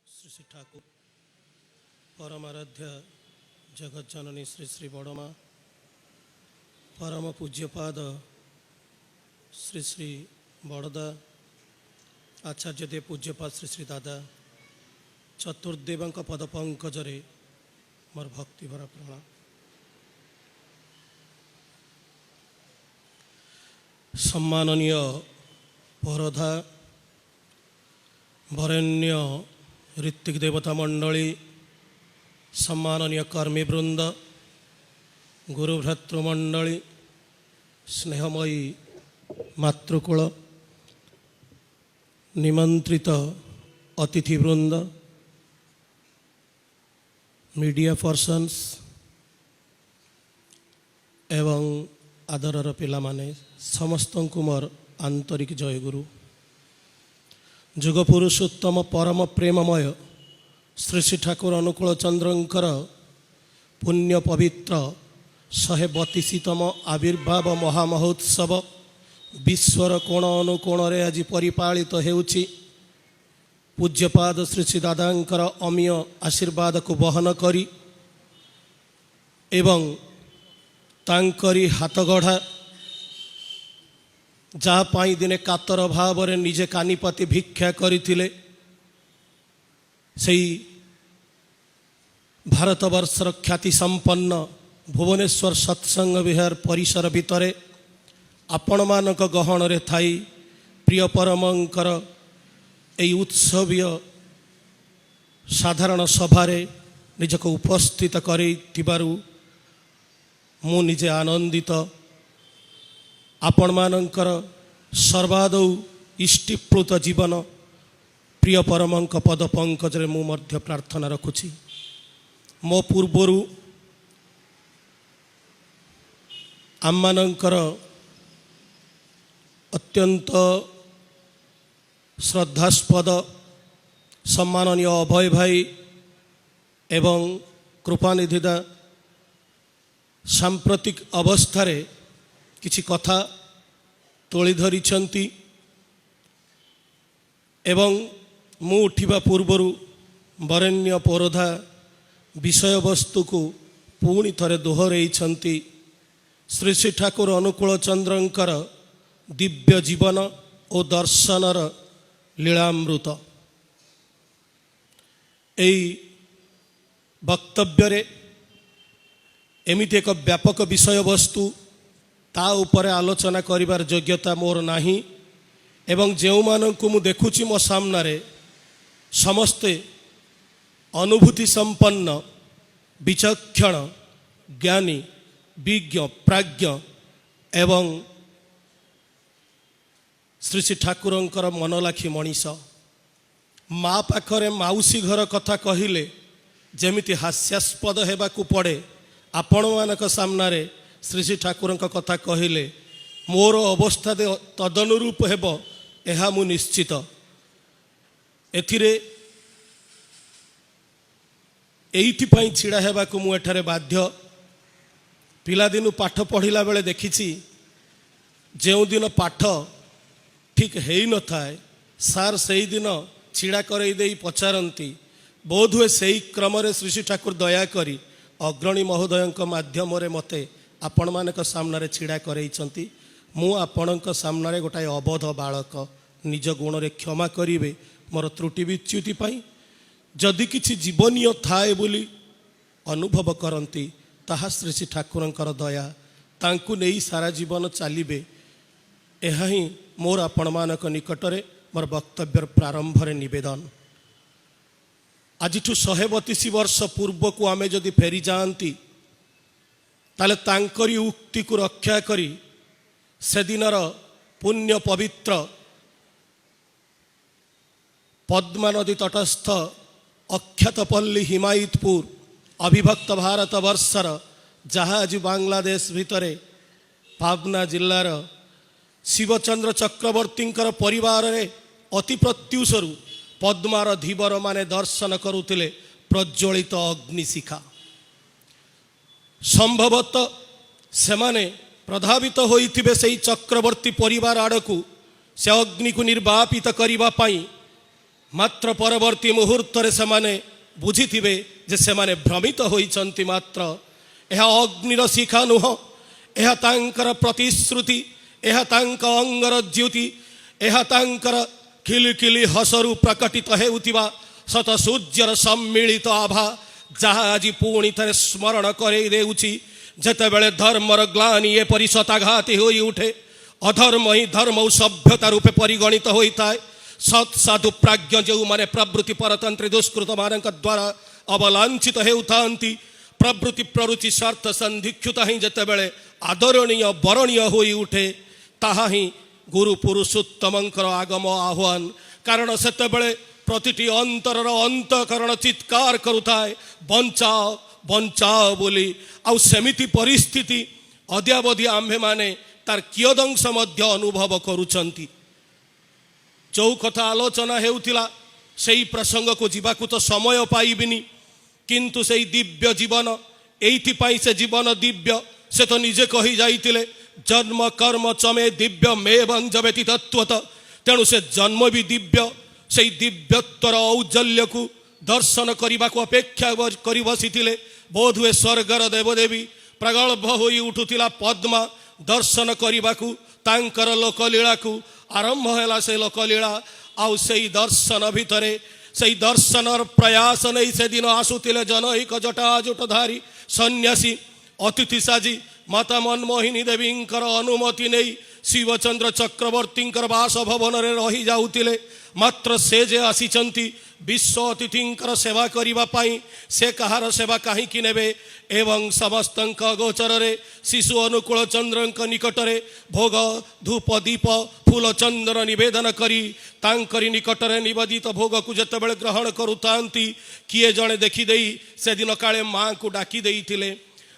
श्री श्री ठाकुर परमाराध्या जगत जननी श्री श्री बड़मा परम पूज्यपाद श्री श्री बड़दा आचार्य देव पूज्यपाद श्री श्री दादा चतुर्देव पद पंकजरे मोर भक्ति भरा प्रणाम। सम्माननीय परधा वरेण्य ऋत्विक देवता मंडली सम्माननीय कर्मीवृंद गुरुभ्रातृमंडली स्नेहमयी मातृकूल निमंत्रित अतिथिवृंद मीडिया पर्सन्स एवं आदरर पिला माने समस्त को मोर आंतरिक जय गुरु। जुग पुरुषोत्तम परम प्रेममय श्री श्री ठाकुर अनुकूल चंद्रंकर पुण्य पवित्र 132तम आविर्भाव महामहोत्सव विश्वर कोण अनुकोण आज परिपालित हेउछि। पूज्यपाद श्री श्री दादांकर अमीय आशीर्वाद को बहन करी एवं तांकरी हाथगढ़ा जहाँ दिने कातर भाव निजे कानीपाती भिक्षा करथिले सेई भारतवर्षर ख्याति संपन्न भुवनेश्वर सत्संग विहार परिसर भितरे आपण मानक गहन रे थाई प्रिय परमंकर एई उत्सवीय साधारण सभारे निजक उपस्थित करिथिबारु मु निजे आनंदित। आपण मानकर सर्वादौ इष्टिप्लुत जीवन प्रिय परमंक पद पंकजरे मु मध्य प्रार्थना रखुछि। मो पूर्वरु आम मानकर अत्यंत श्रद्धास्पद सम्माननीय अभय भाई एवं कृपानिधिदा सांप्रतिक अवस्थारे किछि कथा तोली धरिछंती एवं मु उठिबा पूर्वरु वरेण्य पोरधा विषय वस्तु को पुणी थरे दोहराइछंती। श्री श्री ठाकुर अनुकूल चंद्रंकर दिव्य जीवन और दर्शनर लीलामृत एई वक्तव्य एमिति एक व्यापक विषय वस्तु ता उपरे आलोचना करिवार योग्यता मोर नाही एवं जेउ मानकु मु देखुछि मो सामनारे समस्ते अनुभूति संपन्न विचक्षण ज्ञानी विज्ञ प्राज्ञ एवं श्री श्री ठाकुरंकर मनलाखी मनीष माँ पाखरे माउसी घर कथा कहिले जेमिति हास्यास्पद हेबाकु पड़े आपण मानक सामनारे श्री श्री ठाकुरंक कथा कहिले मोर अवस्था तदनुरूप हेब एहा मु निश्चित। एथिरे एइथिपाई छिड़ा हेबाकु मु एठारे बाध्य। पिलादिनु पाठ पढ़िला बेले देखिछि जेउ दिन पाठ ठीक हेई न थाए सार सेई दिन छिड़ा करई देई पचारंती बोधुए सेई क्रमरे श्री श्री ठाकुर दया करी अग्रणी महोदयंक माध्यम मते आपण मानक सामने छिड़ा करैछंती। मु आपणक सामने गोटाए अबोध बालक निज गुण रे क्षमा करिवे मोर त्रुटि विच्युति पाई जदि किछि जीवनीय थाए बोली अनुभव करंती ताहा श्री श्री ठाकुरंकर दया तांकु नेई सारा जीवन चलिबे एहा ही मोर आपण मानक निकटरे मोर वक्तव्यर प्रारंभ रे निवेदन। आज 132 वर्ष पूर्व को आमे जदि फेरी जाती ताले तांकरी उक्ति को रक्षा करी से दिनर पुण्य पवित्र पद्मा नदी तटस्थ अक्षतपल्ली हिमायतपुर अविभक्त भारत वर्षर जहाँ आज बांग्लादेश भितरे पाबना जिल्लार शिवचंद्र चक्रवर्ती परिवार रे अति प्रत्युषरु पद्मार धीवर माने दर्शन करुतिले प्रज्वलित अग्निशिखा संभवतः से माने प्रभावित होइथिबे सेई चक्रवर्ती परिवार आड़कू से अग्नि को निर्वापित करिबा पाई मात्र परवर्ती मुहूर्त से माने बुझीथिबे जे से माने भ्रमित होइचंती मात्र यह अग्निर शिखा नुह यह तांकर प्रतिश्रुति यह तांक अंगर ज्योति यह तांकर खिलखिली हसरु प्रकटित हेउथिबा सत सूर्यर सम्मिलित आभा जहाँ आज पुणी थे स्मरण करई देउछि जेतेबेले धर्मर ग्लानि एपरि शताघाती होई उठे अधर्म ही धर्म और सभ्यता रूपे परिगणित होता है सत् साधु प्राज्ञ जो माने प्रवृत्ति परतंत्र दुष्कृत मान द्वारा अवलांछित हेउथांती प्रवृत्ति प्ररुचि स्वार्थ संधिक्षुता ही जेतेबेले आदरणीय बरणीय होई उठे ताहा ही गुरु पुरुषोत्तमंकर आगम आह्वान कारण सेतेबेले प्रतिटी अंतरर अंतकरण चित्कार करुथाए बंचाओ बंचाओ बोली आउ सेमिति परिस्थिति अद्यावधि आम्भे माने तार कियदंश मध्य अनुभव करुचंती जो कथा आलोचना हेउथिला सेई प्रसंग को जीवाकू तो समय पाइबिनी किंतु सेई दिव्य जीवन एइथिपाई से जीवन दिव्य से तो निजे कही जाइतिले जन्म कर्म चमे दिव्य मे वंज व्यतीतत्वत तेणु से जन्म भी दिव्य से दिव्यत्वर औज्जल्य को दर्शन करने को अपेक्षा कर बसीथिले बोध हुए स्वर्गर देवदेवी प्रगल्भ होई उठुथिला पद्मा दर्शन करने को तांकर लोकलीला को आरंभ है से लोकलीला आउ से दर्शन भितरे से दर्शन प्रयास नहीं से दिन आसुतिले जनहिक जटाजुटधारी सन्यासी अतिथि साजी माता मनमोहिनी देवींकर अनुमति नहीं शिवचंद्र चक्रवर्ती बासभवन में रही जाउतिले मात्र से जे आसीचंती विश्व अतिथिंकर सेवा करिबा पाई से कहार सेवा कहीं नेबे एवं समस्त गोचर रे शिशु अनुकूल चंद्र निकट रे भोग धूप दीप फूल चंद्र निवेदन करी तांकरी निकट रे निवेदित भोग को जेतेबेले ग्रहण करुतांती किए जणे देखी देई से दिन काले माँ को डाकी देइथिले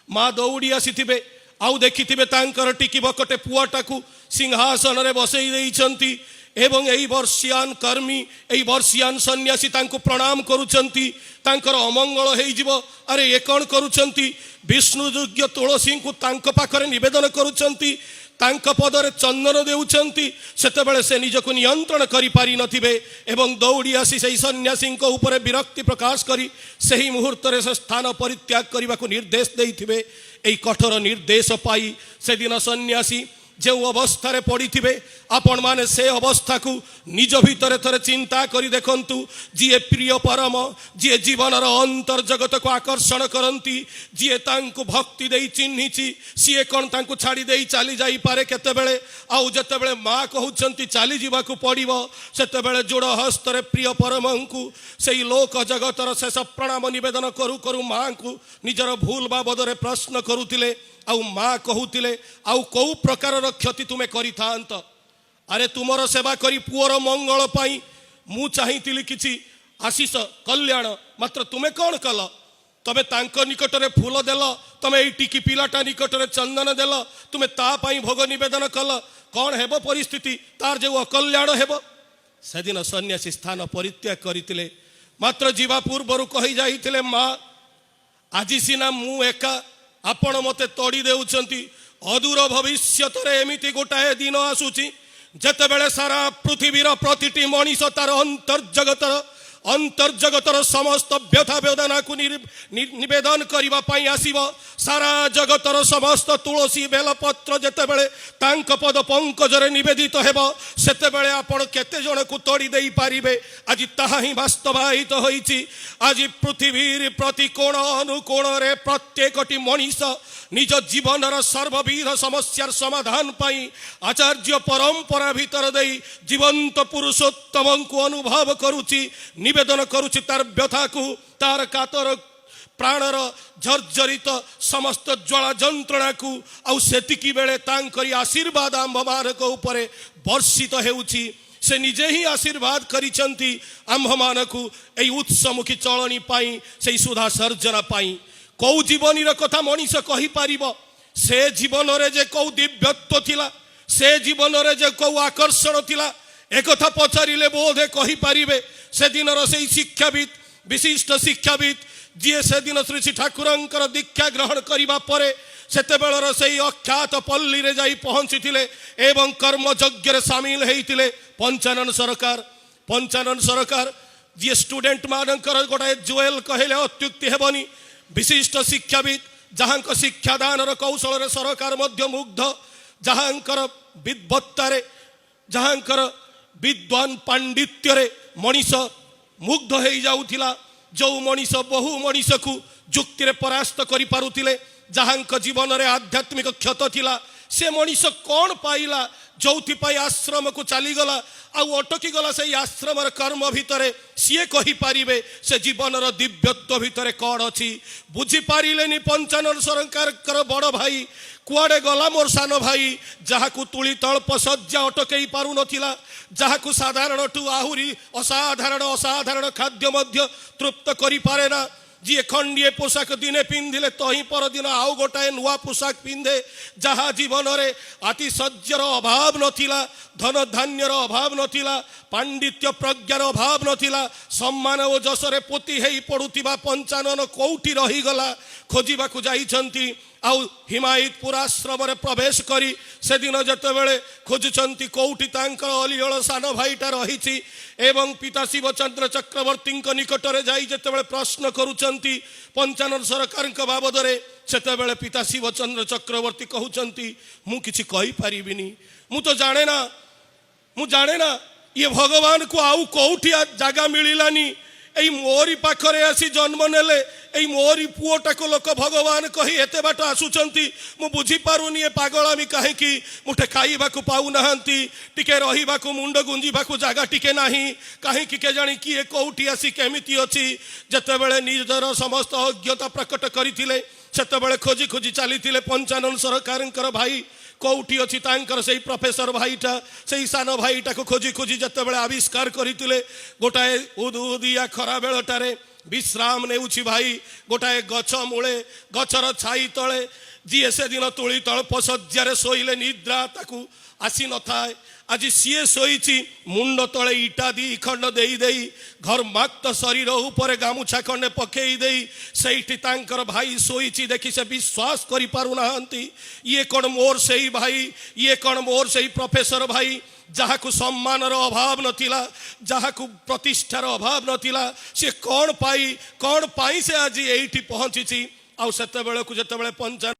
माँ दौड़ी आसीथिबे आउ देखिथिबे तांकर टिकी बकटे पुआटाकू सिंहासन रे बसई देइछंती एवं यही वर्षियान कर्मी यही वर्षियान सन्यासी तांको प्रणाम करुचंती तांकर अमंगल हेई जिवो अरे ये कौन करुचंती विष्णु योग्य तुलसी को तांको पाखरे निवेदन करुचंती तांक पदरे चंदन देउचंती सेतेबेले से निजको नियंत्रण करि पारि नथिबे एवं दौड़ी आसी से सन्यासी ऊपर विरक्ति प्रकाश करी सही मुहूर्त रे से स्थान परित्याग करने को निर्देश देइथिबे एई कठोर निर्देश पाई से दिन सन्यासी जो अवस्था पड़ी थे आपण माने से अवस्था को निज भितर थरे चिंता करी देखंतु जी प्रिय परम जी जीवन अंतर जगत को आकर्षण करती जी तांको भक्ति दे चिन्हिची सी कौन तांको छाड़ी दे चली जाई पारे केतेबेले आउ जेतेबेले माँ कहउचंती चली जीवाकू पड़िबो सेतेबेले जोड़ हस्तरे प्रिय परम को सेई लोक जगतर शेष प्रणाम निवेदन करू करू माँ को निजर भूल बाबदरे प्रश्न करुतिले आउ माँ कहूतिले आउ कौ प्रकार क्षति तुम्हें करी थांत अरे तुमर सेवा करी पुअर मंगल पाई मु चाहितिली किछि आशीष कल्याण मात्र तुम्हें कौन कल तबे तांको निकट रे फूल देल तमे एई टिकी पिलाटा निकट रे चंदन देल तुम्हें ता पाई भोग निवेदन कल कौन हेबो परिस्थिति तार जो अकल्याण हेबो सेदिन सन्यासी स्थान परित्याग करितिले मात्र जीवा पूर्वरु कहि जाइतिले माँ आजि सिना मु एका आपण मते तोड़ी देउचंती अदूर भविष्यत रे एमिति गोटाए दिन आसुची जेतेबेले सारा पृथ्वीर प्रतिटी मनीष तार अंतर्जगतर समस्त व्यथा वेदना को निवेदन करबा पाई आसीबो सारा जगतर समस्त तुलसी बेलपत्र जेतेबेले तांक पद पंकजरे निवेदित हेबो सेतेबेले आपण केते जण को तोड़ी देई पारिबे आज ताहा ही वास्तवायित होईची आज पृथ्वीर प्रति कोण अनुकोण रे प्रत्येकटी मनीष निज जीवनर सर्वविध समस्यार समाधान पाई आचार्य परंपरा भीतर दे जीवंत पुरुषोत्तम को अनुभव करुची निवेदन करुची तार व्यथा को तार कातर प्राणर जर्जरित समस्त ज्वाला जंत्रणा को आउ सेतिकी बेले तांकरी आशीर्वाद आंभ मानक उपरे वर्षित हेउची से निजे ही आशीर्वाद करिसंती आंभ मानकु एई उत्समुखी चलनी पाई से सुधा सर्जना पाई कौ जीवनीर कथा मनीष कहि पारिबो से जीवन रे जे कौ दिव्यत्व थिला से जीवन रे जे कौ आकर्षण थिला एक कथा पचारिले बोधे कहि पारिबे से दिनर से शिक्षाविद विशिष्ट शिक्षाविद जी से दिन श्री श्री ठाकुरंकर दीक्षा ग्रहण करिबा परे सेतेबेलर से अख्यात पल्ली रे जाई पहुंची थिले एवं कर्म यज्ञ रे शामिल हेइतिले पंचानन सरकार जी स्टूडेंट मानकर गोटाए जुएल कहले अत्युक्ति हेबनी विशिष्ट शिक्षाविद जहां शिक्षादान कौशल सरकार मध्य मुग्ध जहां विद्वत्तारे जहां विद्वान पांडित्य मनीष मुग्ध हो जाउथिला जो मनीष बहु मनीष को जुक्ति रे परास्त करि पारुथिले जहां जीवन रे आध्यात्मिक क्षत थिला से मनीष कौन पाइला जोथि पाई आश्रम को चलीगला आउ अटकी गला से आश्रम कर्म भितर सी कही पारिबे से जीवन दिव्यत्व भितर कौन अच्छी बुझी पारे पंचानन सरकार बड़ भाई कुआडे गला मोर सान भाई जहाँ को तुली तल्प सज्जा अटकई पारु नथिला जहाँ को साधारण टू आहुरी असाधारण खाद्य मध्य तृप्त करि पारे ना जी खंडीए पोशाक दिने पिंधिले तही पर दिन आउ गोटाए नुआ पोशाक पिंधे जहाँ जीवन रे आतिशज्यर अभाव नथिला धन धान्यर अभाव नथिला पांडित्य प्रज्ञार अभाव नथिला सम्मान और जसरे पोती हेई पड़ुथिबा पंचानन कोउठी रही गला खोजिबा को जाइछंती आउ हिमायतपुर आश्रम प्रवेश करी से दिन जतेबेले खोजुचंती कोउठी तांकर अलियल सान भाईटा रहिछि एवं पिता शिवचंद्र चक्रवर्ती निकटरे जाई जतेबेले प्रश्न करूचंती पंचानन सरकार बाबदरे सेतेबेले पिता शिवचंद्र चक्रवर्ती कहउचंती मु किछि कहि पारिबिनी मु तो जाने ना ये भगवान को आउ कोउठी जागा मिलिलानी एई मोरी पाखरे आसी जन्म नेले एई मोरी पुओटाको लोक भगवान कही एते बाट आसुचंती मु बुझी पारुनी ए पागलामी काहे कि मुठे खाइबाकू पाउ नाहंती टिके रहिबाकू मुंड गुंजिबाकू जागा टिके नाही काहे कि के जानी कि ए कोउठी आसी केमिति अछि जतेबेले निजर समस्त अज्ञता प्रकट करिथिले सेतेबेले खोजी खोजी चलीथिले पंचानन सरकारंकर भाई कोउठी अच्छी तांकर से प्रोफेसर भाईटा से सान भाईटा को खोजी खोजी जतेबेले आविष्कार करथिले गोटाए उदुदिया खरा बेलटारे विश्राम नेउछि भाई गोटाए गछ मूले गछर छाई तले जी से दिन तुली तल्प सज्जार शोइले निद्रा ताकू आसी न थाए आज सीए शोइछि मुंड तले इटा दी खंड देई देई घर माक्त शरीर ऊपर गामुछा खंडे पकेई देई सेठी तांकर भाई शोइछि देखि से विश्वास करि पारु नाहंती ये कोन मोर सेही भाई ये कोन मोर सेही प्रोफेसर भाई जहाँ को सम्मान अभाव नथिला जहाँ को प्रतिष्ठार अभाव नथिला से कौन पाई से आज एठी पहुंची आउ सेतेबेले को जतेबेले पंचायत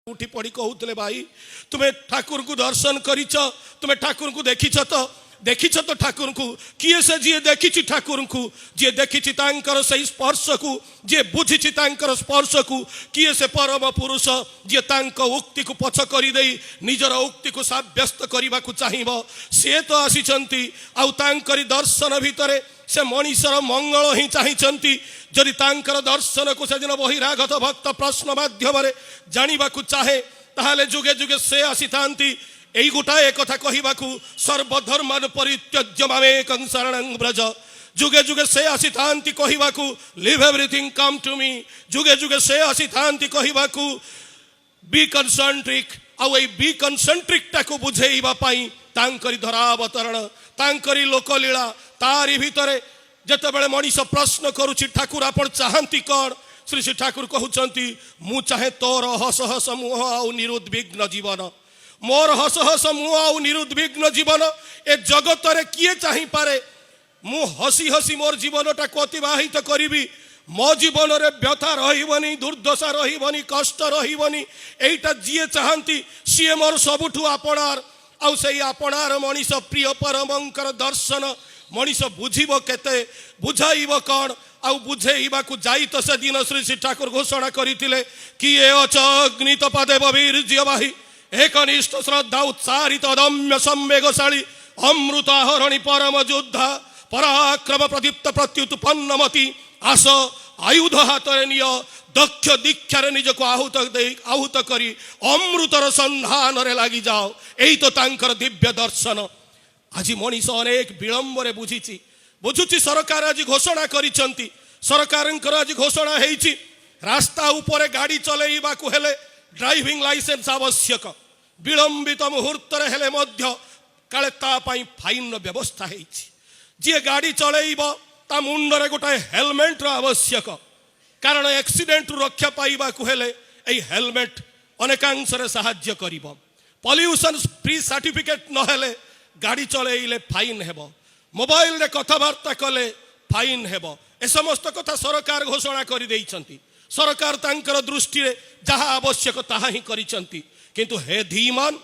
उठी पड़ी कहूले भाई तुम्हें ठाकुर को दर्शन करिच तुम्हें ठाकुर को देखिछ तो ठाकुर को किए से जी देखी ठाकुर को जी देखी तांकर से स्पर्श को जी बुझी तांकर स्पर्श को किए से परम पुरुष जी तांक उक्ति को पछ करी देई निजर उक्ति को साब्यस्त करने को चाहिए से तो आसीचंती आउ तांकरी दर्शन भितरे से मनीषर मंगल ही चाहिए जदि तांकर दर्शन को से दिन बहिरागत भक्त प्रश्न माध्यम जानिबा को चाहे ताहले जुगे जुगे से आसीथांती एई गोटाए कथा कहिबाकू सर्वधर्मान परित्यज्य मामेकं शरणं व्रज जुगे जुगे से आसीथांती कहिबाकू leave everything come to me जुगे जुगे से आसीथांती कहिबाकू बी कंसंट्रिक आउ ए बी कंसंट्रिक टाको बुझेइबा पई तांकरी धरावतरण तांकरी लोकलीला तारी भितरे जतेबेले मनीष प्रश्न करुछि ठाकुर आपण चाहंती कौन श्री श्री ठाकुर कहउचंती मु चाहे तोर हस हस मुह आउ निरुद्विग्न जीवन मोर हस हस मुह आउ निरुद्विग्न जीवन ए जगत रे किए चाहि पारे मु हसी हसी मोर जीवनटा को अतिबाहित करिबी मो जीवन रे व्यथा रहिबनी दुर्दशा रहिबनी कष्ट रहिबनी एइटा जिए चाहंती सीए मोर सबुठु आपणार आउ सेई आपणार मनीष प्रिय परमंकर दर्शन मनीष बुझीब केते बुझाइब कौन आउ बुझेइबा को जाई तो से दिन श्री श्री ठाकुर घोषणा करिथिले कि ए अग्नित पदेव वीर्यवाही एकनिष्ठ श्रद्धा उत्साहित अदम्य सम्वेगशाली अमृताहरणि परम योद्धा पराक्रम प्रदीप्त प्रत्युत्पन्नमति आस आयुध हाथ निय दक्ष दीक्षार निज को आहुत करी अमृतर संधान रे लगी जाओ यही तो तांकर दिव्य दर्शन आज मनीष अनेक विलंब रे बुझुची सरकार आज घोषणा करिसंती सरकारंकर आज घोषणा हेइची रास्ता ऊपर गाड़ी चलेइबा को हेले ड्राइविंग लाइसेंस आवश्यक विलंबित मुहूर्त हेले मध्य काले ता पई फाइन व्यवस्था हेइची जे गाड़ी चलेइब ता मुंडरे गोटे हेलमेट आवश्यक कारण एक्सीडेंट रक्षा पाइबा को हेले एई हेलमेट अनेकांश रे सहाय्य करिबो पॉल्यूशन फ्री सर्टिफिकेट न हेले गाड़ी चलेइले फाइन हेबो मोबाइल रे कथबार्ता कले फाइन हेब ए समस्त कथा सरकार घोषणा कर देइछंती। सरकार तांकर दृष्टि रे जहा आवश्यक ताहा ही करिसंती। किंतु हे धीमान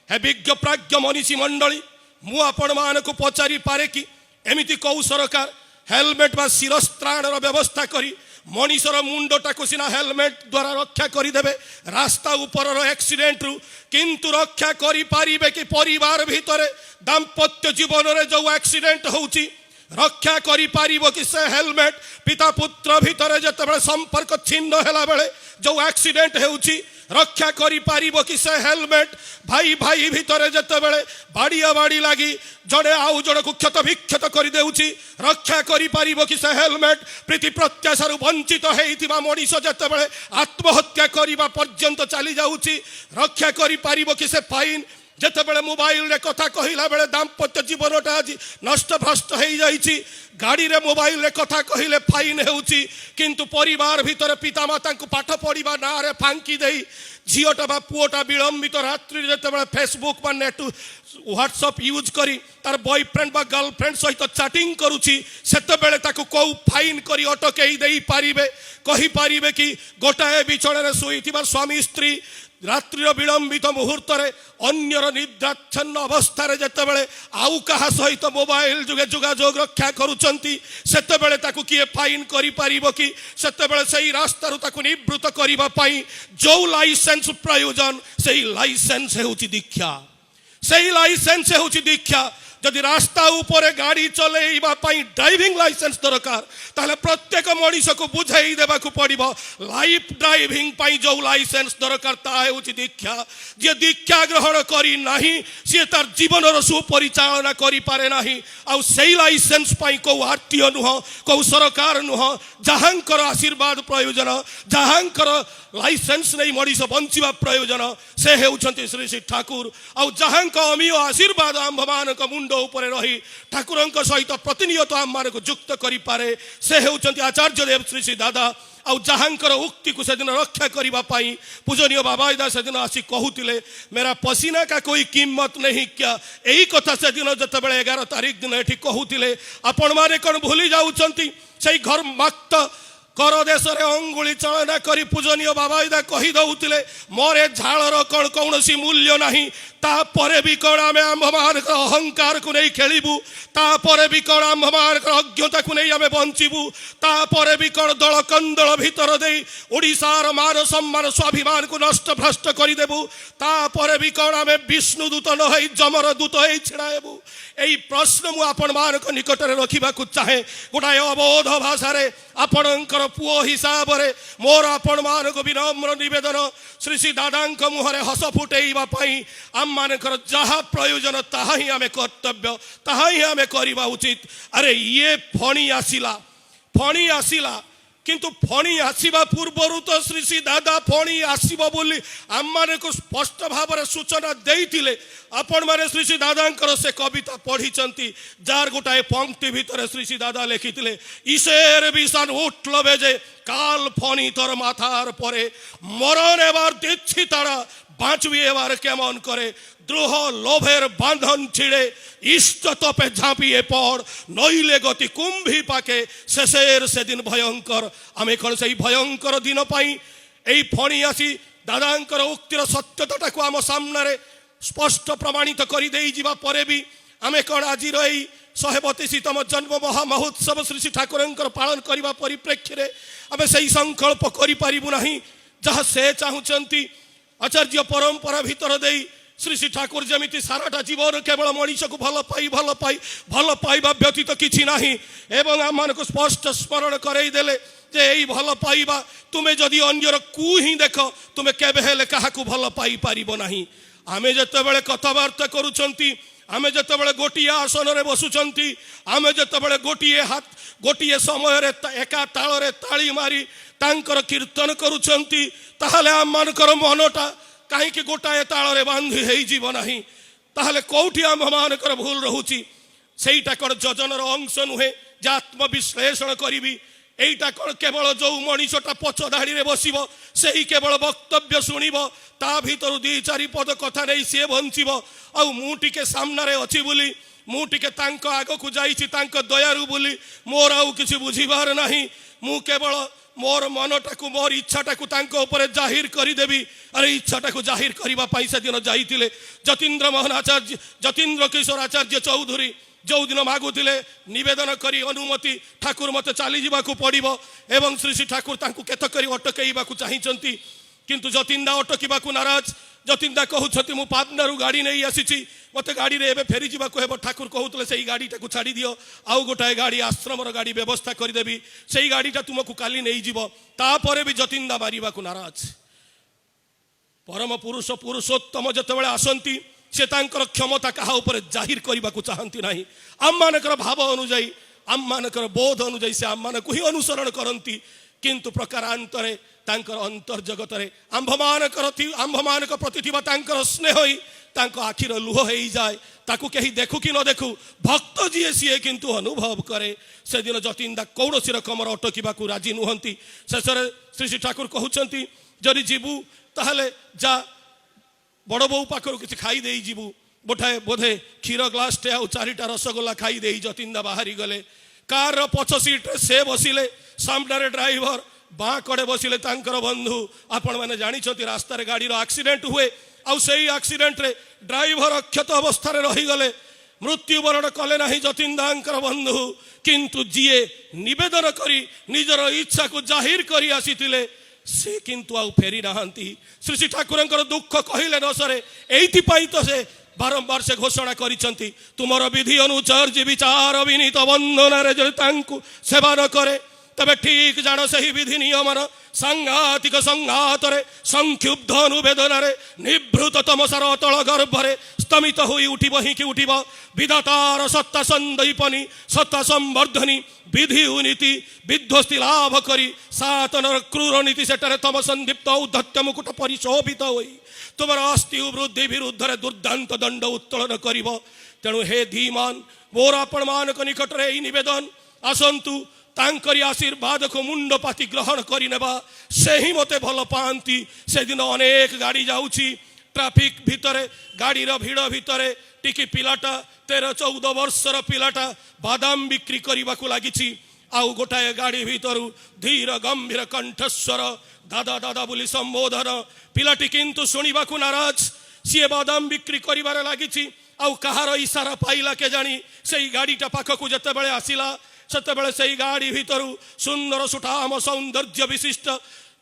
हे विज्ञ प्राज्ञ मनीषी मंडली मु आपण मानक पचारि पारे कि एमिति कौ सरकार हेलमेट बा शिरस्त्राण व्यवस्था करी मनीषर मुंडटा को सिना हेलमेट द्वारा रक्षा करदेवे रास्ता उपर एक्सीडेंट रु किंतु रक्षा करि पारिबे कि परिवार भितर दाम्पत्य जीवन रे जो एक्सीडेंट होउची रक्षा करि पारिबो कि से हेलमेट पिता पुत्र भितर जतबे संपर्क छिन्न हेला बेले जो एक्सीडेंट होउची रक्षा करि पारिबो कि से हेलमेट भाई भाई भितर जतबे बाड़िया बाड़ी लागी जड़े आउ जड़ को क्षत विक्षत कर देउची रक्षा करि पारिबो कि से हेलमेट प्रीति प्रत्याशार वंचित हेइथिबा मनीष जतबे आत्महत्या करिबा पर्यंत चली जाउची रक्षा करि पारिबो कि से फाइन जितेबाला मोबाइल रे कथा कहला बेले दाम्पत्य जीवनटा आज नष्ट भ्रष्ट हो जाइए गाड़ी रे मोबाइल रे कथा कहले फाइन होउची किंतु परिवार भितर पिता माता को पाठ पढ़ा ना रे फांकी दे झीटा बा पुओटा विलंबित रात्रि जितेबाला फेसबुक बा नेट व्हाट्सएप यूज करी तार बॉयफ्रेंड बा गर्लफ्रेंड सहित चैटिंग करुची सेतेबेले ताकू को फाइन करी अटकई दे पारिबे कहि पारिबे कि गोटाए बिछण रे सोईथिबा स्वामी स्त्री रात्रि विलंबित मुहूर्त अन्यर निद्राच्छन्न अवस्था जितेबाला आउ कहा सहित मोबाइल जुगे जोगाजोग रक्षा करुचंती सेतेबेले ताकू किए फाइन करि पारिबो कि सेतेबेले सही रास्ता रु ताकू निवृत्त करिबा पई जो लाइसेंस प्रयोजन सही लाइसेंस हेउची दीक्षा सही लाइसेंस हेउची दीक्षा जदि रास्ता ऊपर गाड़ी चलेइबा पई ड्राइविंग लाइसेंस दरकार ताले प्रत्येक मनीष को बुझाई देबा को पड़िबो लाइफ ड्राइविंग पई जो लाइसेंस दरकार ता हेउची दीक्षा जे दीक्षा ग्रहण करी नाही से तार जीवन रो सुपरिचालना करि पारे नाही आ सही लाइसेंस पई को आरटीओ नुह को सरकार नुह जहांकर आशीर्वाद प्रयोजन जहांकर लाइसेंस नहीं मनीष बंचिबा प्रयोजन से हेउछंती श्री श्री ठाकुर आ जहांक अमीय आशीर्वाद आम्भमानक मुंड उपरे रही ठाकुरंक सहित प्रतिनियत आम मानक युक्त करि पारे से हेउछंती आचार्य देव श्री श्री दादा आ जहांकर उक्ति को सेदिन रक्षा करबा पाई पूजनीय बाबाईदा सेदिन आसी कहूतिले मेरा पसीना का कोई कीमत नहीं क्या यही कथा सेदिन जतबेले 11 तारीख दिन एठी कहूतिले आपण माने कोन भूली जाउछंती सेई घर मक्त कर देश अंगुली चलना करी पूजनीय बाबाईदा कही दउतिले मोरे झालर कौन कौनसी मूल्य नहीं तापरे भी कौन आम आम्भमान अहंकार को नहीं खेलू तापरे भी कौन आम्भमान अज्ञता को नहीं आम बंचबू तापरे भी कौन दल कंदल भितर दे ओडिशार मान सम्मान स्वाभिमान को नष्ट भ्रष्ट करदेबू तापरे भी कौन आम विष्णु दूत न जमर दूत हो छिड़ाबू यही प्रश्न मु आपण मान निकट में रखा चाहे गोटाए अबोध भाषा आपणकर पुओ हिसाब से मोर आपण मान विनम्र निवेदन श्री श्री दादा मुहरे हस फुटेवाई आम मानकर जहाँ प्रयोजन ताहा ही आम कर्तव्य ताहा ही आम करवा उचित। अरे ये फणी आसिला किंतु फणी आसवा पूर्वर तो श्री श्री दादा फणी आसब बोली आम मान को स्पष्ट भाव में सूचना देते आपण मैंने श्री श्री दादा से कविता पढ़ी जार गोटाए पंक्ति भितर श्री श्री दादा लिखिले ईशेर विषाण उठल बेजे काल फणी तोर माथार परे मरण एबार दिच्छी तारा बाँचबी एबार केमन करे द्रोह लोभेर बांधन छिड़े इष्ट तपे झाँपिए पड़ नईले गति कुंभी पाके शेषेर से दिन भयंकर आमे कौन से भयंकर दिन पाई यही फणी आसी दादांकर उक्तिर सत्यता को आम सामने स्पष्ट प्रमाणित कर दे भी आमे कौन आज 132तम जन्म महोत्सव श्री श्री ठाकुर पालन करने परिप्रेक्षी में आम से संकल्प करूँ ना जहाँ से चाहूँगी आचार्य परंपरा भितर दे श्री श्री ठाकुर जमी साराटा जीवन केवल मनीष को भल पाइबा व्यतीत किछि नाही एवं आम मान को स्पष्ट स्मरण करईदेले जे यही भल पाइबा तुम्हें जदि अन्यर कु ही देख तुम्हें केबे क्या भल पाई पारिबो नाही। आमे जतेबेले कथबार्ता करूछंती आमे जतेबेले गोटिए आसन रे बसुछंती आमे जतेबेले गोटिए समय रे एका ताल रे ताली मारी तांकर कीर्तन करूछंती ताहले आम मानकर मनटा कहीं गोटाए ताल बांधि हो नहीं ताहले कौटी आम मानकर भूल रोची सेटा कौन योजनार अंश नुहे जे आत्मविश्लेषण करी एटा कौन केवल जो मनीषटा पछ धाड़ी में बसब से ही केवल वक्तव्य शुणव ता भर 2-4 पद कथा नहीं सी बंचब आउ टिके सामने अच्छी बोली मु टिके तांको आगो को जाइछि तांको दयारु बोली मोर आउ किछि बुझिबार नाही मु केवल मोर मनटाकू मोर इच्छाटाकू तांको ऊपर जाहिर करदेवी अरे इच्छाटाकू जाहिर करबा पाई से दिन जाइतिले जतीन्द्र मोहन आचार्य जतीन्द्र किशोर आचार्य चौधरी जो दिन मागुले निवेदन करी अनुमति ठाकुर मते चली जावाकू पड़िबो एवं श्री श्री ठाकुर तांको केत करी अटकैबाकू चाहिचंती किंतु जतींदा अटकिबाकू नाराज जतींदा कहउछथि मु पाटनारू गाड़ी नहीं आसीछि मते गाड़ी रे एबे फेरी जिबाकू हेबो ठाकुर कहउतले सेही गाड़ीटाकू छाड़ी दियो आउ गोटाए गाड़ी आश्रमर गाड़ी व्यवस्था करदेवी सेही गाड़ीटा तुमकू काली नहीं जिवो तापरे भी जतींदा मारिबाकू नाराज परम पुरुष पुरुषोत्तम जतेबेले आसंती से तांकर क्षमता कहा ऊपर जाहिर करने चाहती ना आम मानकर भाव अनुजाई आम मानकर बोध अनुजाई से आम मान को ही अनुसरण करती किंतु प्रकारांतरे तांकर अंतर्जगत आंभ मान प्रति तांकर स्नेह ही तांको आखिर लुह हो जाए ताकू कहीं देखू कि न देखू भक्त जी सी किंतु अनुभव करे से दिन जतींदा कौन रकम अटकवा राजी नुहंती शेष श्री श्री ठाकुर कहते जदि जीवु ताहले जा बड़ बो पाखर किसी खाई दे जीवु बोठाए बोधे क्षीर ग्लास टे आउ चारिटा रसगोला खाई दे जतींदा बाहरी गले कार पछ सीट से बसिले सामने ड्राइवर बाँ कड़े बसिले तांकर बंधु आपण मैंने जानी रास्तार गाड़ी एक्सीडेंट हुए आउ सही एक्सीडेंट रे ड्राइवर अक्षत अवस्था रहीगले मृत्युवरण कले ना जतींदा बंधु किंतु जीए निवेदन करी निजर इच्छा को जाहिर करी आसीतिले से किंतु आउ फेरी नहांती श्री श्री ठाकुर दुख कहले न सरे एइथिपाई तो से बारंबार से घोषणा करिसंती तुमर विधि अनुचर्य विचार विनीत वंदना जदि तांकु सेवा न करे तबे ठीक जान सही विधि नियमन सांघातिक संघात संक्षुब्ध अनुवेदन निभृत तमसार अतल गर्भरे स्तमित हुई उठिब हिंकी उठिब विधातार सत्ता संदीपनी सत्ता संवर्धनी विधि नीति विध्वस्ति लाभ करी सातन क्रूर नीति सेठारे तम संदीप्त औद्धत्य मुकुट परिशोभित होई तुमर अस्थि वृद्धि विरुद्ध दुर्दांत दंड उत्तोलन करिब तेणु हे धीमान मोर आपण मानक निकट रे निवेदन आसंतु तांकरी आशीर्वाद को मुंड पाती ग्रहण करिनेबा से ही मते भल पाती से दिन अनेक गाड़ी जाउची ट्राफिक भितरे गाड़ी भिड़ भितरे टिकी पिलाटा 13-14 वर्षर पिलाटा बादाम बिक्री करने लगी आउ गोटाए गाड़ी भितर धीर गंभीर कंठस्वर दादा दादा बोली संबोधन पिलाटी किंतु शुणा नाराज सी बादाम बिक्री कर लगी आउ कहार इशारा पाइला के जानी से गाड़ीटा पाखक जिते आसला सेतेबेले से गाड़ी भितर सुंदर सुठाम सौंदर्य विशिष्ट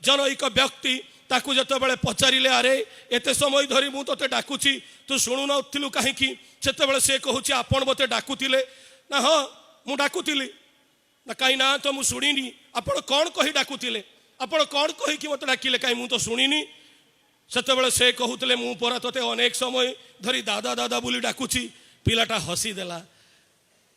जनईक व्यक्ति ताकू जितेबेले पचारे अरे एत समय धरी मु ते डाकुची तू शुणु नथिलु कहीं सेतेबेले से कहूँ आपण मते डाकुतिले ना हाँ मु डाकुतिली ना कहीं ना तो मु शुणिनी आपण कौन कही डाकुतिले आपण कौन कही मते डाकिले कहीं मु तो शुणिनी सेतेबेले से कहूले मु परा तोते अनेक समय धरी दादा दादा बोली डाकुची पिलाटा हसी देला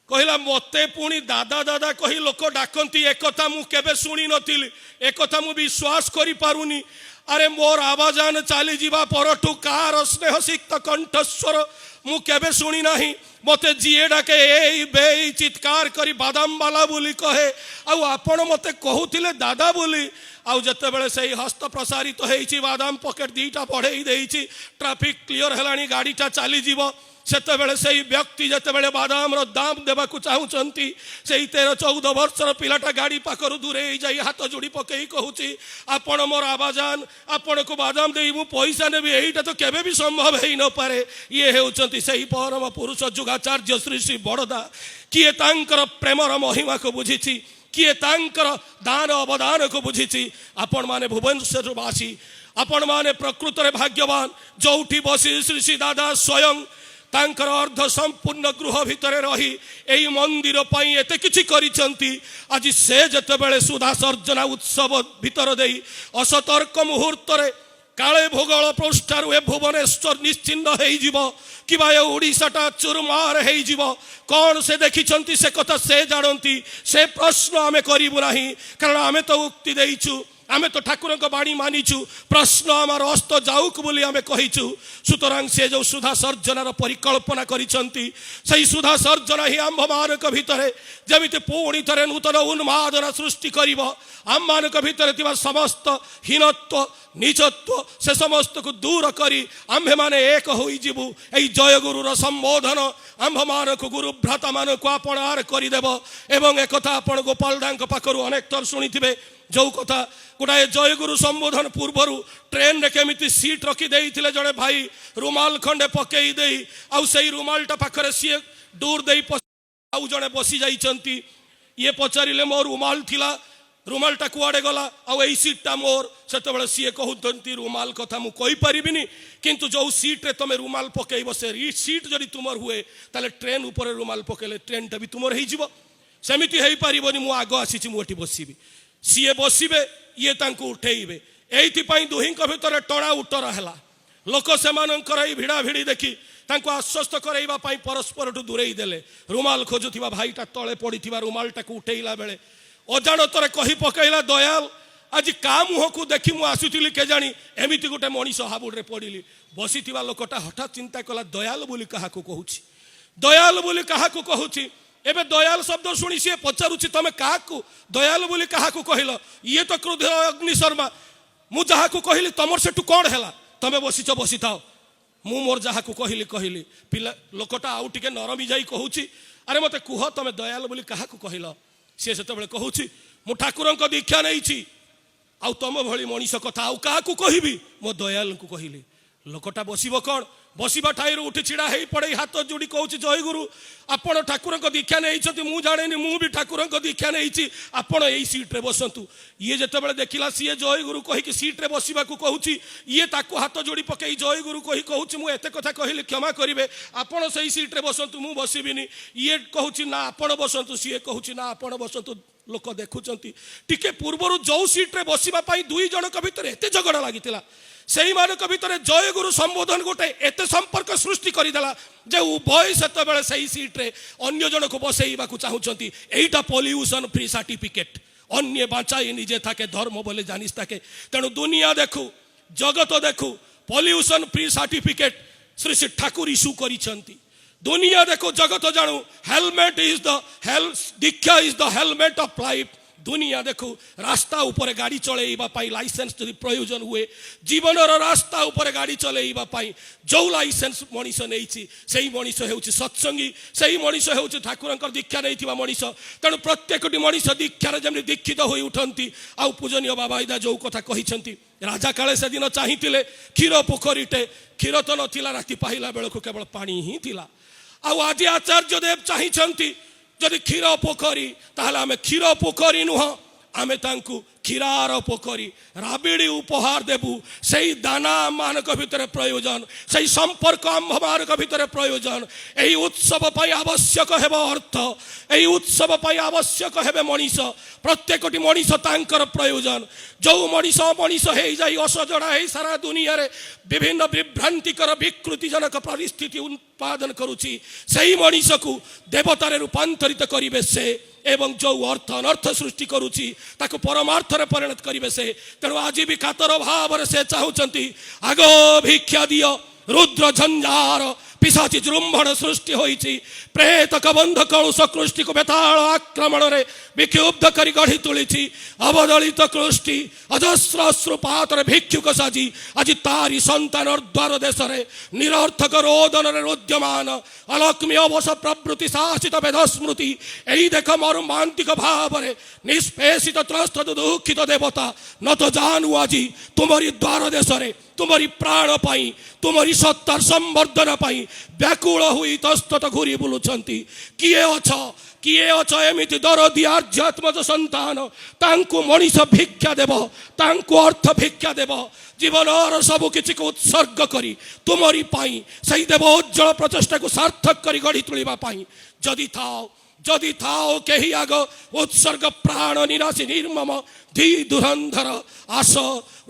कहला मते पुणी दादा दादा कही लोक डाकती एक मु केबे शुणी नथिली एक मु विश्वास करि पारुनी अरे मोर आवाजान चली जीवा परठू कार स्नेह सिक्त कंठस्वर मु केबे शुणी नाही मते जीए डाके ए बे चित्कार करी बादाम बाला बोली कहे आउ आपण मते कहूतिले दादा बोली आउ जतेबेले से हस्त प्रसारित होईची बादाम पॉकेट दीटा बढ़ई देईची ट्रैफिक क्लियर हेलानी गाड़ीटा चली जीवो सेतेबेले से व्यक्ति जितेबेले बादाम दाम देवाकू चाहूँगी से 13-14 वर्षर पिलाटा गाड़ी पाखर दूरे जाई हाथ जोड़ी पकई कहूँ आपण मोर आवाजान आपण को बादाम दे मु पैसा नेबी एटा तो केबे भी संभव है न पारे ये हेउचंती सही परम पुरुष जुगाचार्य श्री श्री बड़दा किए तांकर प्रेमर महिमा को बुझीची किए तांकर दान अवदान को बुझीची आपण माने भुवनेश्वरवासी आपण माने प्रकृत रे भाग्यवान जोठी बसी श्री श्री दादा स्वयं तांकर अर्ध संपूर्ण गृह भितर रही एई मंदिर पई एते किछि करिसंती आज से जतेबेले सुधा सर्जना उत्सव भितर देई असतर्क मुहूर्त रे काले भूगोल पृष्ठारु ए भुवनेश्वर निश्चिन्न हेई जीवो किबा ए ओडिसाटा चुरमार हेई जीवो कौन से देखिसंती से कथा से जानती से प्रश्न आमे करिबु नाही कारण आमे तो उक्ति देइछु आमे तो ठाकुर बाणी मानिचु प्रश्न आमार अस्त जाऊक बोली आमे कहिचु सुतरां से जो सुधा सर्जनार परिकल्पना करिसंती सही सुधा सर्जन ही आम्भ मानक भितरे जेमिति पुणी थरे नूतन उन्मादना सृष्टि करिब आम मानक भितरे थिबा समस्त हीनत्व नीचत्व से समस्त को दूर करी आम्भे माने एक होई जिबु एई जय गुरुर संबोधन आम्भ मानक गुरु भ्राता मानक आपणार करिदेब एवं एकथा आपण गोपाल दांक पाखरु अनेक थर सुनिथिबे जो कथा गोटाए जय गुरु संबोधन पूर्वर ट्रेन रे केमिति सीट रखी देइथिले जणे भाई रुमाल खंडे पकेई देई आउ सेई रुमालटा पाखरे सी दूर देई आउ जणे बसी जाइचंती ये पचारिले मो रुमाल थिला रुमालटा कुआडे गला आउ एई सीटटा मोर सेतबेले सी कहउतंती रुमाल कथा मु कहि परिबिनी किंतु जो सीट रे तमे रुमाल पकेइबो से सीट जदि तुमर हुए ताले ट्रेन ऊपर रुमाल पकेले ट्रेनटा भी तुमर हेइ जिवो सेमिति हेइ परिबोनी मु आगो आसीची मु एठी बसिबी सीए बसिबे ये तांको उठेइबे एइथिपाई दुहिंक भितर टणा उटर हैला लोक सेमानंकर एइ भिड़ा भिड़ी देखि तांको आश्वस्त करैबा पाई परस्पर ठु दूरेई देले रुमाल खोजुथिबा भाईटा तळे पडिथिबा रुमालटाକୁ उठेइला बेले अजाणतरे कहि पकेइला दयाल आज का मुह को देखि मु आसुथिली के जानी एमिति गोटे मनीष हाबुडरे पडिली बसिथिबा लोकटा हठात चिंता कला दयाल बोली काहाको कहूची दयाल बोली काहाको कहूची एबे दयाल शब्द शुणी सी पचारुची तमे काहाकू दयाल बोली काहाकू कहल ये तो क्रोध अग्नि शर्मा मु जहाकू कहली तमर सेठू कौन हैला तमे बसिच बसी थाओ मु मोर जहाकू कहली पिला लोकटा आउ टिके नरमी जाई कहूची अरे मते कुह तमे दयाल बोली काहाकू कहल सी सेतबेले कहूची मु ठाकुरंक दीक्षा नैची आउ तम भली मनीष कथा आउ काहाकू कहबी मो दयाल को कहली लोकटा बसिबो कौन बसिबा ठाईर उठी छिड़ा हेई पड़े हाथ जोड़ी कहूँ जय गुरु आपण ठाकुर दीक्षा नहीं मु जाने मु भी ठाकुर दीक्षा नहीं आपण यही सीट्रे बसतु ये जिते देखला सी जय गुरु कहीकि सीट्रे बसवा कहूँ ये ताकू हाथ जोड़ी पकई जय गुरु कही कहूँ मुझे कथा कहली क्षमा करेंगे आपण से सीट्रे बसतु मु बसबिनी ये कहूँ ना आपण बसतु सी कहूँ ना आपण बसतु लोक देखुंट टिके पूर्वर जो सीट्रे बसवाई दुई जनक भितर एत झगड़ा लगी से मानक भितर जय गुरु संबोधन गोटे एत संपर्क सृष्टि करदेला जे उभय सेतबेले सही सीट्रे अन्य जन को बसैबा चाहूँगी एटा पॉल्यूशन फ्री सर्टिफिकेट अन्य बाँचाई निजे थाके धर्म बोले जानिस थाके तेणु दुनिया देखू जगत देखू pollution free certificate Shri Shri Thakur issue करिसेंती दुनिया देखो जगत जानू helmet is the diksha is the helmet of life दुनिया देखो रास्ता ऊपर गाड़ी चलैबा पाई लाइसेंस जदि प्रयोजन हुए जीवन रास्ता ऊपर गाड़ी चलैबा पाई जो लाइसेंस मनीष नहीं सही मनीष होउछि सत्संगी सही मनीष होउछि ठाकुरंकर दीक्षा नैथिबा मनीष तेणु प्रत्येकटी मनीष दीक्षार जमि दीक्षित होई उठंती आ पूजनीय बाबा इदा जो कथा कहिसेंती राजा काले से दिन चाहिथिले क्षीर पोखरीटे क्षीर तो नथिला राति पाहिला बेलको केवल पानी ही थिला आ आज आचार्य देव चाहिछंती जदि क्षीर पोखरी ताहले आमे क्षीर पोखरी नुह आमे तांकु क्षीरार पोखरी राबिड़ी उपहार देबू से दाना मानक भितर प्रयोजन से संपर्क आम्भ मानक भितर प्रयोजन यही उत्सव पाई आवश्यक हेब अर्थ यही उत्सव पाई आवश्यक हेबे मनीष प्रत्येकटी मनीष तांकर प्रयोजन जो मनीष मनीष हे जाई असजड़ा हे सारा दुनिया रे विभिन्न विभ्रांतिकर विकृतिजनक परिस्थिति उत्पादन करुची सही मनीष को देवतारे रूपांतरित करिवे से एवं जो अर्थ अनर्थ सृष्टि करुची ताको परमार्थ रे परिणत करिवे से तेणु आज भी कातर भाव से चाहूँगी आगो भिक्षा दियो रुद्र झंझार पिशाची जृंभण सृष्टि होईची प्रेत कबंध कलुष कृष्टि को बेताल आक्रमण रे विक्षुब्ध करी गढ़ी तुलीची अवदलित कृष्टि अजस्र अश्रुपात रे भिक्षुक साजी आज तारी संतान द्वार देश रे निरर्थक रोदन रे रोद्यमान अलक्ष्मी अवश प्रवृत्ति शासित वेद स्मृति एई देख मर्मांतिक भाव रे निष्पेषित त्रस्त दुखित देवता न तो जानू आज तुमरी द्वार देश रे तुमरी प्राण पाई तुमरी सत्तार संवर्धन पाई व्याकुल हुई तस्तत घूरी बुलुछंती किए अछ एमिति दरदी आध्यात्मज संतान तांकु मनीष भिक्षा देव तांकु अर्थ भिक्षा देव जीवन और सबु किछि को उत्सर्ग करी तुमरी पाई सही देव उज्जवल प्रचेष्टा को सार्थक करी गढ़ी तुलिबा पाई जदि थाओ केही आग उत्सर्ग प्राण निराशी निर्मम धी दुरंधर आस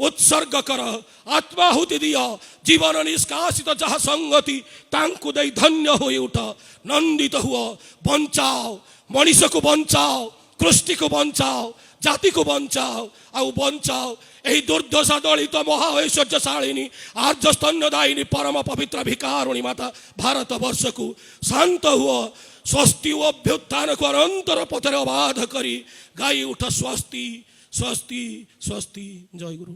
उत्सर्ग कर आत्माहुति दिया जीवन निष्कासित जहाँ संगति तांकु दई धन्य होई उठ नंदित हुओ बंचाओ मनीष को बंचाओ कृष्टि को बंचाओ जाति को बंचाओ आउ बंचाओ यही दुर्दशा दलित महाऐश्वर्यशालिनी आर्य स्तन्यदायिनी परम पवित्र भिकारुणी माता भारत वर्ष को शांत हुआ स्वस्ति अभ्युत्थान को अनंतर पथरे अबाध करी गाई उठ स्वस्ति स्वस्ति स्वस्ति। जय गुरु।